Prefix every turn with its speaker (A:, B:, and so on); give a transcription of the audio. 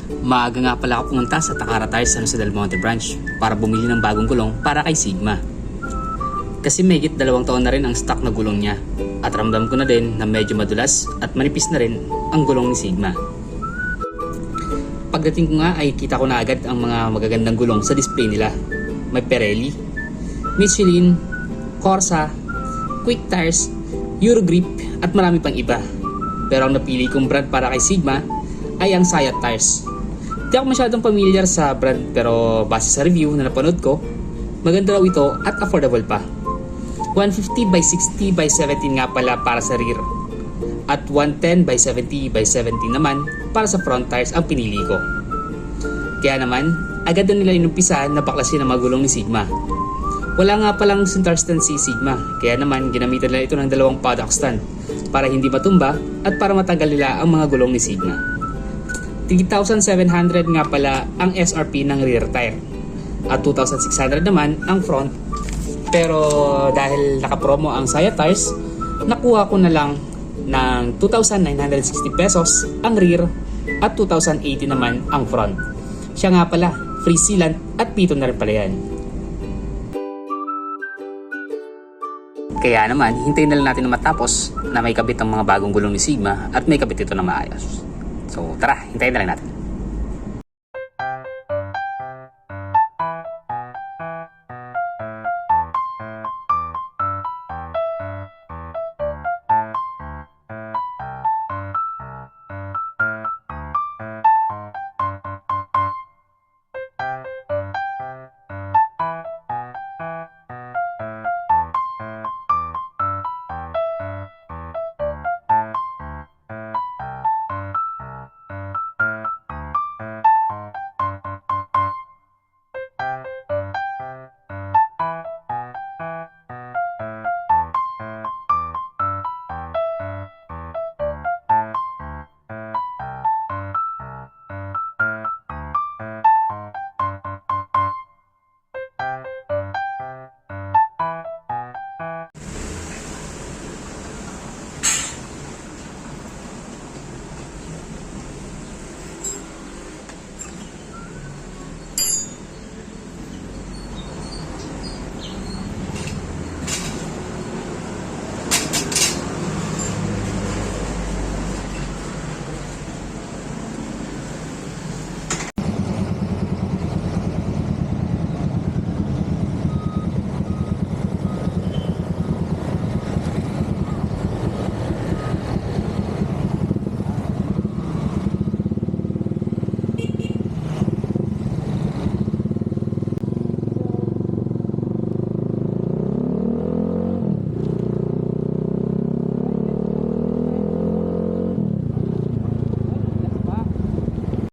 A: Maaga nga pala ako pumunta sa Takara Tires sa Del Monte branch para bumili ng bagong gulong para kay Sigma. Kasi mahigit 2 taon na rin ang stock na gulong niya at ramdam ko na din na medyo madulas at manipis na rin ang gulong ni Sigma. Pagdating ko nga ay kita ko na agad ang mga magagandang gulong sa display nila. May Pirelli, Michelin, Corsa, Quick Tires, Eurogrip at marami pang iba. Pero ang napili kong brand para kay Sigma ay ang Sayat Tires. Di ako masyadong familiar sa brand pero base sa review na napanood ko, maganda raw ito at affordable pa. 150 by 60 by 17 nga pala para sa rear at 110 by 70 by 70 naman para sa front tires ang pinili ko. Kaya naman, agad na nila inumpisa na baklasin ang mga gulong ni Sigma. Wala nga palang center stand si Sigma, kaya naman ginamitan nila ito ng 2 paddock stand para hindi matumba at para matagal nila ang mga gulong ni Sigma. 3,700 nga pala ang SRP ng rear tire at 2,600 naman ang front. Pero dahil nakapromo ang Sayat Tires, nakuha ko na lang ng 2,960 pesos ang rear at 2,080 naman ang front. Siya nga pala, free sealant at pito na rin pala yan. Kaya naman, hintayin na lang natin na matapos na may kabit ang mga bagong gulong ni Sigma at may kabit ito na maayos. So tara, hintayin na lang natin.